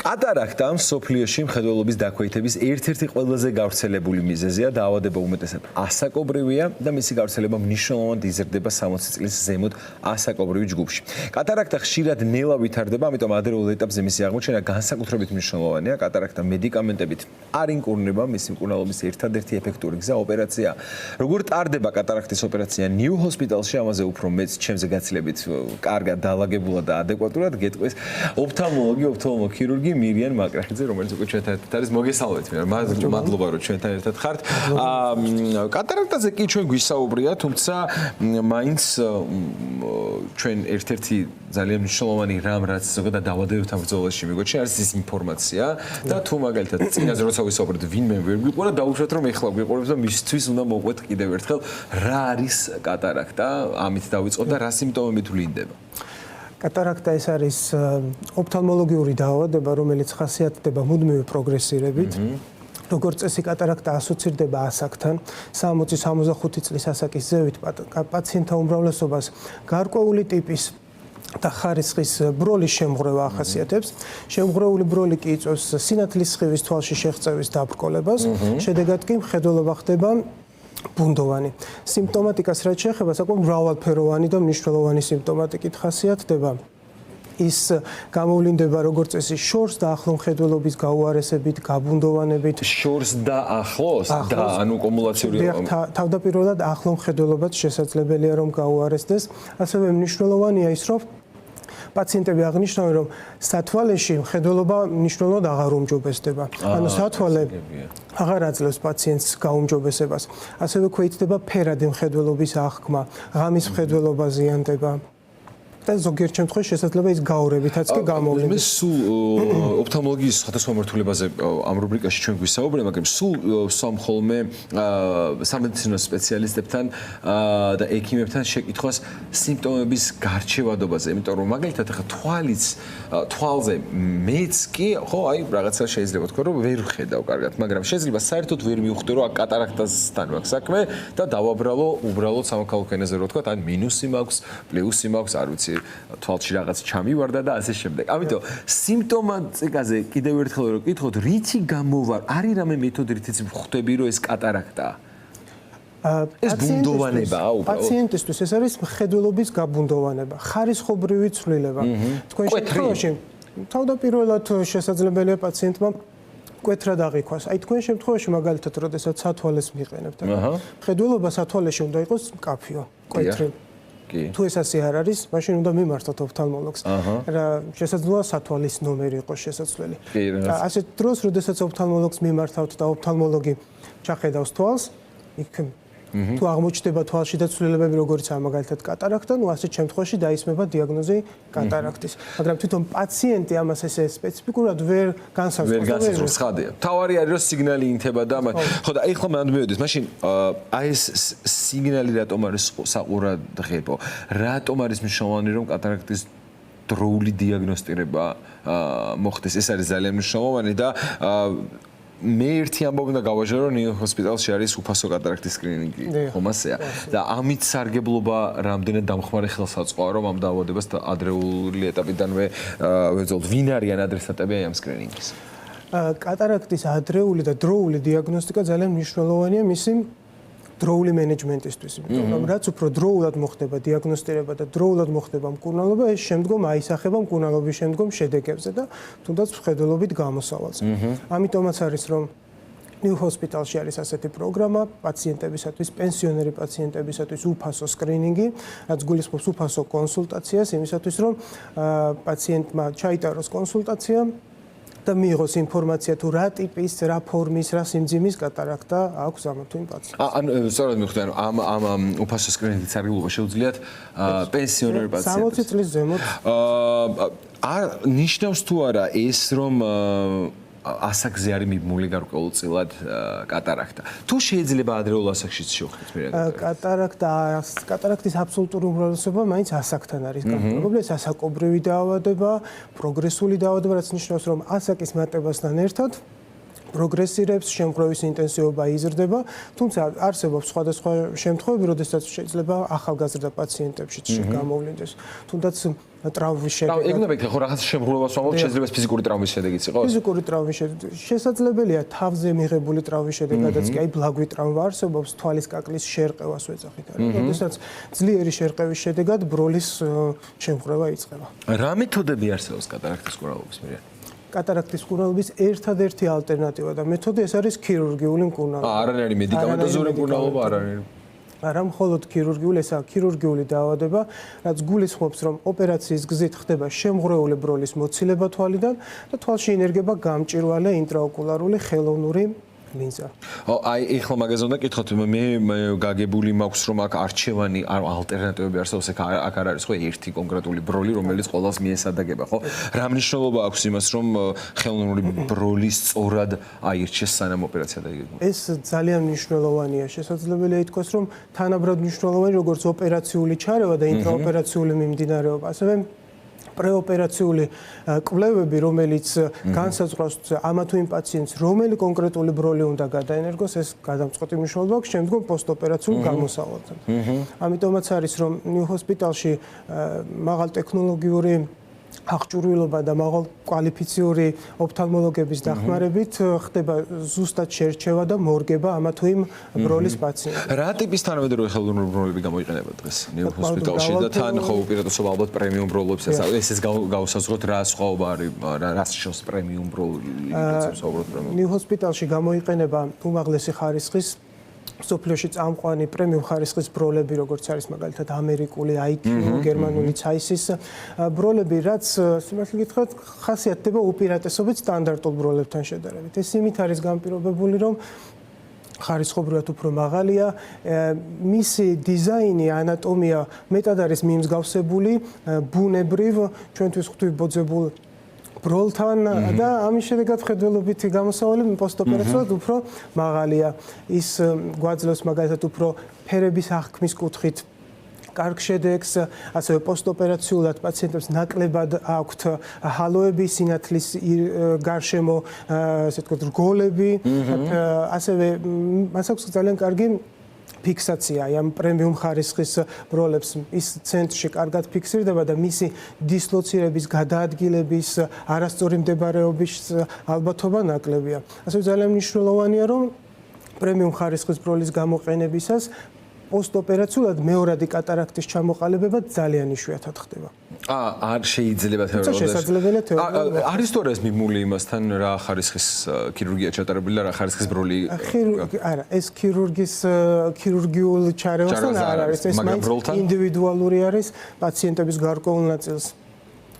კატარაქტა მსოფლიოში მხედველობის დაქვეითების ერთ-ერთი ყველაზე გავრცელებული მიზეზია. დაავადება უმეტესად ასაკობრივია და მისი გავრცელება მნიშვნელოვნად იზრდება 60 წლის ზემოთ ასაკობრივი ჯგუფში. კატარაქტა ხშირად ნელა ვითარდება, ამიტომ ადრეულ ეტაპზე მისი აღმოჩენა განსაკუთრებით მნიშვნელოვანია. კატარაქტა მედიკამენტებით არ ინკურნება, მისი მკურნალობის ერთადერთი ეფექტური გზა ოპერაციაა. როგორ ტარდება კატარაქტის ოპერაცია ნიუ ჰოსპიტალში, ამაზე უფრო მეც ჩემზე გაცილებით კარგად დაალაგებულად და ადეკვატურად გეტყვის ოფთალმოლოგი მირიან მაკრახიძე, რომელიც უკვე ჩვენთან ერთად არის. მოგესალმებით, მადლობა რომ ჩვენთან ერთად ხართ. კატარაქტაზე კი ჩვენ გვისაუბრია, თუმცა მაინც ჩვენ ერთ-ერთი ძალიან მნიშვნელოვანი რამ, რაც ზოგადად დაავადებებთან ბრძოლაში მიგვაჩნია, არის ის ინფორმაცია და თუ მაგალითად წინაზე როცა ვისაუბრეთ, ვინმე ვერ გვიყურა, დაუშვათ რომ ეხლა გვიყურებს და მისთვის უნდა მოყვეთ კიდევ ერთხელ რა არის კატარაქტა, ამით დავიწყოთ და რა სიმპტომებით ვლინდება. კატარაქტა ეს არის ოფთალმოლოგიური დაავადება, რომელიც ხასიათდება მუდმივი პროგრესირებით. როგორც წესი კატარაქტა ასოცირდება ასაკთან, 60-65 წლის ასაკის ზევით პაციენტთა უმრავლესობას გარკვეული ტიპის და ხარისხის ბროლის შემღვრევა ახასიათებს. შემღვრეული ბროლი კი იწვევს სინათლის სხივის თვალში შეღწევის დაბრკოლებას, შედეგად კი მხედველობა ხდება ბუნდოვანი. სიმპტომატიკას რაც შეეხება, საკმაოდ მრავალფეროვანი და მნიშვნელოვანი სიმპტომატიკით ხასიათდება. ის გამოვლინდება როგორც წესი შორს და ახლო მხედველობის გაუარესებით, გაბუნდოვანებით. შორს და ახლოს და ანუ კუმულაციური თავდაპირველად ახლო მხედველობაც შესაძლებელია რომ გაუარესდეს. ასევე მნიშვნელოვანია ის, რომ პაციენტები აღნიშნავენ, რომ სათვალეში მხედველობა მნიშვნელოვნად აღარ უმჯობესდება. ანუ სათვალე აღარ აძლევს პაციენტს გაუმჯობესებას. ასევე ქვეითდება ფერადი მხედველობის აღქმა, ღამის მხედველობა ზიანდება. და ზოგიერთ შემთხვევაში შესაძლოა ის გაურებითაც კი გამოვლინდეს. მე სულ ოფთალმოლოგიის სხვადასხვა მმართველობაზე ამ რუბრიკაში ჩვენ გვისაუბრეთ, მაგრამ სულ სამხოლმე სამედიცინო სპეციალისტებთან და ექიმებთან შეკითხვას სიმპტომების გარჩევადობაზე, იმიტომ რომ მაგალითად ახლა თვალზე მეც კი ხო აი რაღაცა შეიძლება თქვა რომ ვერ ხედავ კარგად, მაგრამ შეიძლება საერთოდ ვერ მივხვდი რომ კატარაქტასთან მაქვს საქმე და დავაბრალო უბრალოდ სამოქალაქო ენაზე რო თქვა, ან მინუსი მაქვს, პლუსი მაქვს, არ ვიცი თვალში რაღაც ჩამივარდა და ასე შემდეგ. ამიტომ სიმპტომატიკაზე კიდევ ერთხელ რომ გითხოთ, რითი გამოვა, არის რამე მეთოდი, რითიც ხვდები რომ ეს კატარაქტაა? ეს ბუნდოვანებაა უბრალოდ. პაციენტისთვის ეს არის მხედველობის გაბუნდოვანება, ხარისხობრივი ცვლილება. თქვენ შემთხვევაში თავდაპირველად შესაძლებელია პაციენტმა მკვეთრა დაღიქვას. აი თქვენ შემთხვევაში მაგალითად, როდესაც სათვალეს მიყენებთ, მხედველობა სათვალეში უნდა იყოს მკაფიო, მკვეთრი. თუ ეს ასე არ არის, მაშინ უნდა მიმართოთ ოფთალმოლოგს. რა შესაძლოა სათვალის ნომერი იყოს შესაძლებელი. ასეთ დროს, როდესაც ოფთალმოლოგს მიმართავთ და ოფთალმოლოგი ჩახედავს თვალს, იქ თუ აღმოჩნდება თვალში და ცვლილებები, როგორიც ამ მაგალითად კატარაქტა, ნუ ასეთ შემთხვევაში დაისმება დიაგნოზი კატარაქტის. მაგრამ თვითონ პაციენტი ამას ესე სპეციფიკურად ვერ განსაზღვრავს. ხადია. თავარი არის რომ სიგნალი ინთება და ხო და ეხლა მანდ მივედით, მაშინ აი ეს სიგნალი რატომ არის საყურადღებო? რატომ არის მნიშვნელოვანი რომ კატარაქტის დროული დიაგნოსტირება მოხდეს? ეს არის ძალიან მნიშვნელოვანი და მე ერთი ამბავი უნდა გავაჟღერო, რომ ნიუ ჰოსპიტალში არის უფასო კატარაქტის სკრინინგი, ხომ ასეა? და ამით სარგებლობა რამდენად დამხმარე ხელსაწყოა, რომ ამ დაავადებას ადრეული ეტაპიდანვე ვეძებთ, ვინ არიან ადრესატები ამ სკრინინგის? კატარაქტის ადრეული და დროული დიაგნოსტიკა ძალიან მნიშვნელოვანია მისი დროული მენეჯმენტისთვის, იმიტომ რომ რაც უფრო დროულად მოხდება დიაგნოსტირება და დროულად მოხდება მკურნალობა, ეს შემდგომ აისახება მკურნალობის შემდგომ შედეგებზე და თუნდაც მხედველობით გამოსავალს. ამიტომაც არის რომ ნიუ ჰოსპიტალში არის ასეთი პროგრამა პაციენტებისათვის, პენსიონერი პაციენტებისათვის უფასო სკრინინგი, რაც გულისხმობს უფასო კონსულტაციას იმისათვის, რომ პაციენტმა ჩაიტაროს კონსულტაცია და მიიღოს ინფორმაცია თუ რა ტიპის, რა ფორმის, რა სიმძიმის კატარაქტა აქვს ამ თუ იმ პაციენტს. ანუ სწორად მივხვდი, ანუ ამ უფასო სკრინინგის სარგებლობა შეუძლიათ პენსიონერ პაციენტებს. 60 წლის ზემოთ. ნიშნავს თუ არა ეს რომ ასაკზე არის მიბმული გარკვეულწილად კატარაქტა. თუ შეიძლება ადრეულ ასაკშიც შევხვდეთ მე კატარაქტის აბსოლუტური უმრავლესობა მაინც ასაკთან არის განსხვავებული. ეს ასაკობრივი დაავადება, პროგრესული დაავადება, რაც ნიშნავს რომ ასაკის მატებასთან ერთად პროგრესირებს, შემთხვევის ინტენსივობა იზრდება, თუმცა არსებობს სხვადასხვა შემთხვევები, როდესაც შეიძლება ახალგაზრდა პაციენტებშიც გამოვლინდეს. თუნდაც ტრავმის შედეგად. ეგ უნდა ვიქნე ხო რაღაც შემღრულებას ვამბობთ, შეიძლება ფიზიკური ტრავმის შედეგიც იყოს? ფიზიკური ტრავმის შედეგად. შესაძლებელია თავზე მიღებული ტრავმის შედეგადაც კი, აი ბლაგვი ტრავმა არსებობს, თვალის კაკლის შერყევას ვეძახით. როდესაც ძლიერი შერყევის შედეგად ბროლის შემღრევა იწყება. რა მეთოდები არსებობს კატარაქტის მკურნალობის მერე? კატარაქტის მკურნალობის ერთადერთი ალტერნატივა და მეთოდი ეს არის ქირურგიული მკურნალობა. არანაირი მედიკამენტოზური მკურნალობა არ არის. არა მხოლოდ ქირურგიული, ესაა ქირურგიული დაავადება, რაც გულისხმობს, რომ ოპერაციის გზით ხდება შემღრეული ბროლის მოცილება თვალიდან და თვალში ინერგება გამჭვირვალე ინტრაოკულარული ხელოვნური ლინზა. აი ეხლა მაგაზე უნდა კითხოთ, მე გაგებული მაქვს რომ აქ არჩევანი ალტერნატივები არსებობს, აქ არ არის ხო ერთი კონკრეტული ბროლი, რომელიც ყველას მიესადაგება, ხო? რა მნიშვნელობა აქვს იმას, რომ ხელოვნური ბროლის სწორად აირჩეს სანამ ოპერაცია დაიგეგმოს? ეს ძალიან მნიშვნელოვანია. შესაძლებელია ითქვას, რომ თანაბრად მნიშვნელოვანი როგორც ოპერაციული ჩარევა და ინტრაოპერაციული მიმდინარეობა, ასევე პრეოპერაციული კვლევები, რომელიც განსაზღვრავს ამა თუ იმ პაციენტს, რომელი კონკრეტული ბროლი უნდა გადაენერგოს, ეს გადამწყვეტი მნიშვნელობა აქვს შემდგომ პოსტოპერაციულ გამოსავალთან. ამიტომაც არის, რომ ნიუ ჰოსპიტალში მაღალ ტექნოლოგიური აღჭურვილობა და მაღალ კვალიფიციური ოფთალმოლოგების დახმარებით ხდება ზუსტად შერჩევა და მორგება ამა თუ იმ ბროლის პაციენტს. რა ტიპის თანამედროვე ხელოვნური ბროლები გამოიყენება დღეს ნიუ ჰოსპიტალში და თან ხო უპირატესობა ალბათ პრემიუმ ბროლებს ეს გავსაზღვროთ რა სხვაობა არის რას შოს პრემიუმ ბროლებს უბრალოდ პრემიუმ ნიუ ჰოსპიტალში გამოიყენება უმაღლესი ხარისხის სოფლიოში წამყვანი პრემიუმ ხარისხის ბროლები, როგორც არის მაგალითად ამერიკული IQ, გერმანული CAIS-ის ბროლები, რაც სიმართლე გითხრათ, ხასიათდება უპირატესობით სტანდარტულ ბროლებთან შედარებით. ეს იმით არის განპირობებული, რომ ხარისხობრივად უფრო მაღალია, მისი დიზაინი, ანატომია მეტად არის მიმსგავსებული ბუნებრივ ჩვენთვის ღვთივბოძებულ ბროლთან და ამის შედეგად ხედველობითი გამოსავალი პოსტოპერაციულად უფრო მაღალია. ის გვაძლევს მაგალითად უფრო ფერების აღქმის კუთხით კარგ შედეგს, ასევე პოსტოპერაციულად პაციენტებს ნაკლებად აქვთ ჰალოები, სინათლის გარშემო, ასე ვთქვათ, რგოლები, ასევე მას აქვს ძალიან კარგი ფიქსაცია, აი ამ პრემიუმ ხარისხის ბროლებს ის ცენტრში კარგად ფიქსირდება და მისი დისლოცირების, გადაადგილების, არასწორი მდებარეობის ალბათობა ნაკლებია. ასევე ძალიან მნიშვნელოვანია, რომ პრემიუმ ხარისხის ბროლის გამოყენებისას პოსტოპერაციულად მეორადი კატარაქტის ჩამოყალიბება ძალიან იშვიათად ხდება. არ შეიძლება თეორიულად. შესაძლებელია თეორიულად. არის თორე ეს მიმული იმასთან რა ხარისხის ქირურგია ჩატარებული და რა ხარისხის ბროლი? არა, ეს ქირურგიული ჩარევასთან არ არის, ეს ინდივიდუალური არის პაციენტების გარკვეულ ნაწილს.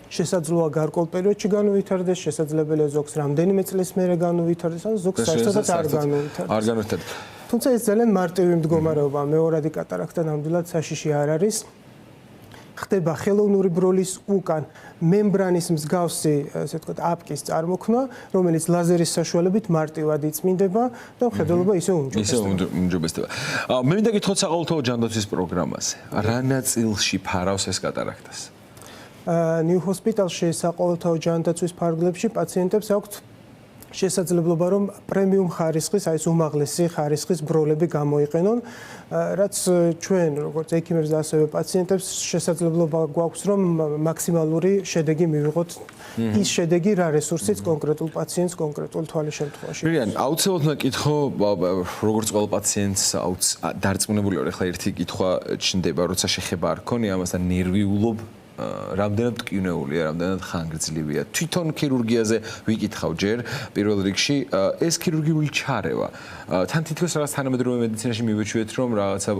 შესაძლოა გარკვეულ პერიოდში განუვითარდეს, შესაძლებელია ზოგს რამდენიმე წლის მერე განუვითარდეს, ან ზოგს საერთოდაც არ განუვითარდეს. არ განუვითარდეს. თუმცა ეს ძალიან მარტივი მდგომარეობაა, მეორადი კატარაქტა ნამდვილად საშიში არ არის. ხდება ხელოვნური ბროლის უკან მემბრანის მსგავსი, ასე ვთქვათ, აპკის წარმოქმნა, რომელიც ლაზერის საშუალებით მარტივად იწმინდება და მხედველობა ისე უმჯობესდება. მე მინდა გითხოთ საყოველთაო ჯანდაცვის პროგრამაზე. რა ნაწილში ფარავს ეს კატარაქტას? ნიუ ჰოსპიტალში საყოველთაო ჯანდაცვის ფარგლებში პაციენტებს აქვთ შესაძლებლობა, რომ პრემიუმ ხარისხის, აი ეს უმაღლესი ხარისხის ბროლები გამოიყენონ, რაც ჩვენ, როგორც ექიმებს და ასევე პაციენტებს შესაძლებლობა გვაქვს, რომ მაქსიმალური შედეგი მივიღოთ, ის შედეგი რა რესურსიც კონკრეტულ პაციენტს კონკრეტულ თვალის შემთხვევაში. მირიან, აუცილებლად უნდა კითხო, როგორც ყველა პაციენტს დარწმუნებული ვარ, ახლა ერთი კითხვა ჩნდება, როცა შეხება არ ქონია ამასთან ნერვიულობ რამდენად მტკივნეულია, რამდენად ხანგრძლივია. თვითონ ქირურგიაზე ვიკითხავ ჯერ პირველ რიგში, ეს ქირურგიული ჩარევა. თან თითქოს რაღაც თანამედროვე მედიცინაში მივეჩვიეთ, რომ რაღაცა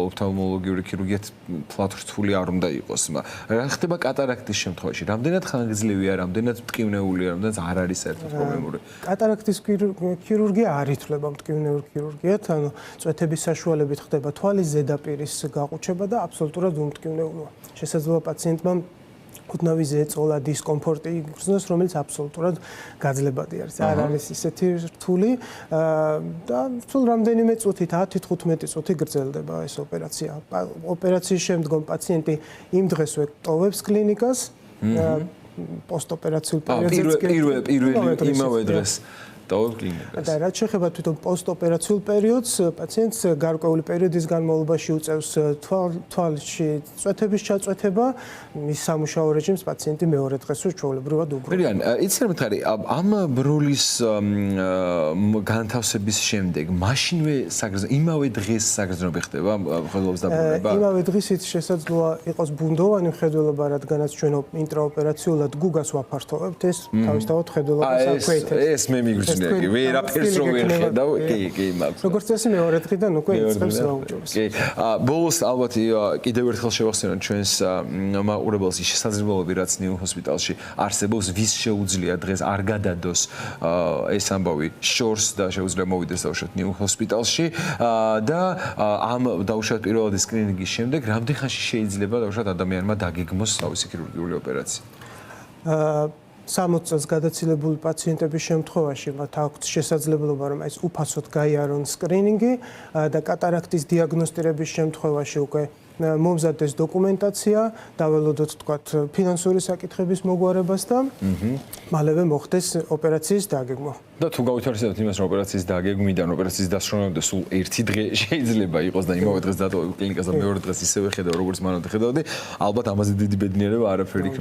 ოფთალმოლოგიური ქირურგია ფლათრთული არ უნდა იყოს. რა ხდება კატარაქტის შემთხვევაში? რამდენად ხანგრძლივია, რამდენად მტკივნეულია, რამდენად არ არის საერთოდ პრობლემური? კატარაქტის ქირურგია არ ითვლება მტკივნეულ ქირურგიად, ანუ წვეთების საშუალებით ხდება თვალის ზედაპირის გაყუჩება და აბსოლუტურად უმტკივნეულოა. შესაძლოა პაციენტმა ქუთნავი ზეწოლა, დისკომფორტი იგრძნოს, რომელიც აბსოლუტურად გაძლებადი არის. არ არის ისეთი რთული და სულ რამდენიმე წუთით, 10-15 წუთი გრძელდება ეს ოპერაცია. ოპერაციის შემდგომ პაციენტი იმ დღესვე ტოვებს კლინიკას, პოსტოპერაციულ პერიოდშიც პირველ იმავე დღეს. დავებ კლინიკას. და რაც შეეხება თვითონ პოსტოპერაციულ პერიოდს, პაციენტს გარკვეული პერიოდის განმავლობაში უწევს თვალში წვეთების ჩაწვეთება, მის სამუშაო რეჟიმს პაციენტი მეორე დღეს ჩვეულებრივად უბრუნდება. მერიან, იცი რა მითხარი, ამ ბროლის განთავსების შემდეგ, მაშინვე იმავე დღეს საგრძნობი ხდება მხედველობის დაბრუნება? იმავე დღის შესაძლოა იყოს ბუნდოვანი მხედველობა, რადგანაც ჩვენ ინტრაოპერაციულად გუგას ვაფართოვებთ, ეს თავისთავად მხედველობას აქვეითებს. ეს მე მიგვიძნია, კი, ვერაფერს რო ვერ ხედავ, კი, მაქვს. როგორც წესი მეორე დღიდან უკვე იწყებს გაუჭირს. კი. ბოლოს ალბათ კიდევ ერთხელ შევახსენოთ ჩვენს მაყურებელს ის შესაძლებლობები, რაც ნიუ ჰოსპიტალში არსებობს, ვის შეუძლია დღეს არ გადადოს ეს ამბავი შორს და შეუძლია მოვიდეს დაუშვათ ნიუ ჰოსპიტალში და ამ დაუშვათ პირველადი სკრინინგის შემდეგ რამდენ ხანში შეიძლება დაუშვათ ადამიანმა დაგეგმოს თავისი ქირურგიული ოპერაცია? 60 წელს გადაცილებული პაციენტების შემთხვევაში მათ აქვთ შესაძლებლობა რომ ეს უფასოდ გაიარონ სკრინინგი და კატარაქტის დიაგნოსტირების შემთხვევაში უკვე მომზადდეს დოკუმენტაცია, დაველოდოთ თქვათ ფინანსური საკითხების მოგვარებას და მალევე მოხდეს ოპერაციის დაგეგმვა. და თუ გავითვალისწინებთ იმას, რომ ოპერაციის დაგეგმვიდან ოპერაციის დასრულებამდე სულ 1 დღე შეიძლება იყოს და იმავე დღეს დატოვებ კლინიკას და მეორე დღეს ისევე ხედავ როგორც მანამდე ხედავდი, ალბათ ამაზე დიდი ბედნიერება არაფერი